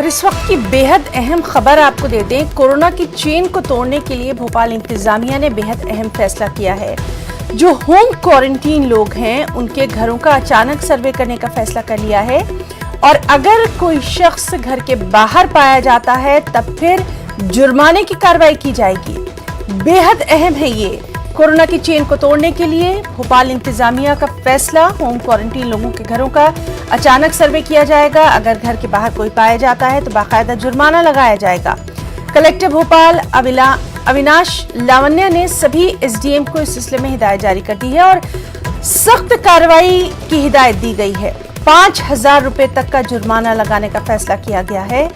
इस वक्त की बेहद अहम खबर आपको दे दें। कोरोना की चेन को तोड़ने के लिए भोपाल इंतजामिया ने बेहद अहम फैसला किया है। जो होम क्वारंटीन लोग हैं उनके घरों का अचानक सर्वे करने का फैसला कर लिया है और अगर कोई शख्स घर के बाहर पाया जाता है तब फिर जुर्माने की कार्रवाई की जाएगी। बेहद अहम है ये। कोरोना की चेन को तोड़ने के लिए भोपाल इंतजामिया का फैसला, होम क्वारंटीन लोगों के घरों का अचानक सर्वे किया जाएगा। अगर घर के बाहर कोई पाया जाता है तो बाकायदा जुर्माना लगाया जाएगा। कलेक्टर भोपाल अविनाश लावन्या ने सभी एसडीएम को इस सिलसिले में हिदायत जारी कर दी है और सख्त कार्रवाई की हिदायत दी गई है। 5,000 रुपए तक का जुर्माना लगाने का फैसला किया गया है।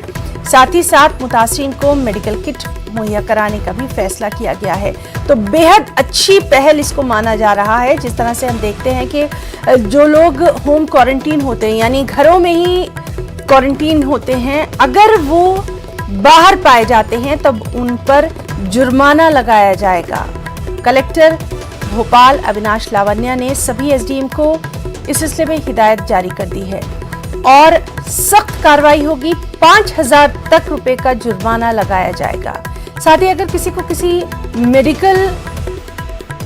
साथ ही साथ मुतासिरीन को मेडिकल किट मुहैया कराने का भी फैसला किया गया है। तो बेहद अच्छी पहल इसको माना जा रहा है। जिस तरह से हम देखते हैं कि जो लोग होम क्वारंटीन होते हैं यानी घरों में ही क्वारंटीन होते हैं, अगर वो बाहर पाए जाते हैं तब उन पर जुर्माना लगाया जाएगा। कलेक्टर भोपाल अविनाश लावन्या ने सभी एसडीएम को इस सिलसिले में हिदायत जारी कर दी है और सख्त कार्रवाई होगी। 5,000 तक रुपए का जुर्माना लगाया जाएगा। साथ ही अगर किसी को किसी मेडिकल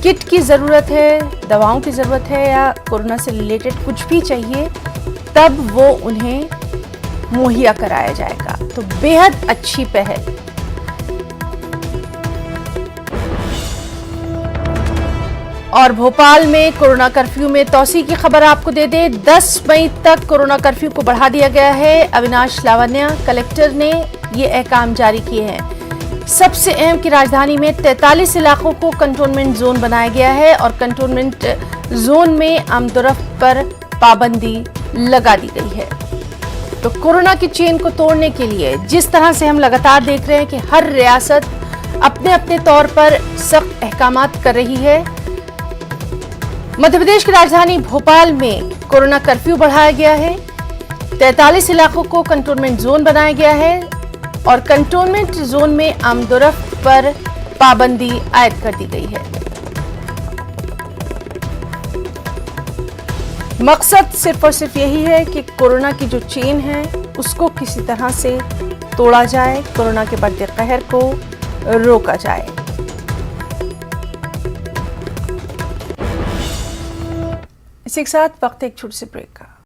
किट की जरूरत है, दवाओं की जरूरत है या कोरोना से रिलेटेड कुछ भी चाहिए तब वो उन्हें मुहैया कराया जाएगा। तो बेहद अच्छी पहल। और भोपाल में कोरोना कर्फ्यू में तौसी की खबर आपको दे दें। 10 मई तक कोरोना कर्फ्यू को बढ़ा दिया गया है। अविनाश लावन्या कलेक्टर ने ये अहकाम जारी किए हैं। सबसे अहम की राजधानी में 43 इलाकों को कंटोनमेंट जोन बनाया गया है और कंटोनमेंट जोन में आमदोरफ्त पर पाबंदी लगा दी गई है। तो कोरोना की चेन को तोड़ने के लिए जिस तरह से हम लगातार देख रहे हैं कि हर रियासत अपने अपने तौर पर सख्त अहकामात कर रही है। मध्य प्रदेश की राजधानी भोपाल में कोरोना कर्फ्यू बढ़ाया गया है। 43 इलाकों को कंटोनमेंट जोन बनाया गया है और कंटोनमेंट जोन में आमदोरफ्त पर पाबंदी आयद कर दी गई है। मकसद सिर्फ और सिर्फ यही है कि कोरोना की जो चेन है उसको किसी तरह से तोड़ा जाए, कोरोना के बढ़ते कहर को रोका जाए। इसी के साथ वक्त एक छोटे से ब्रेक का।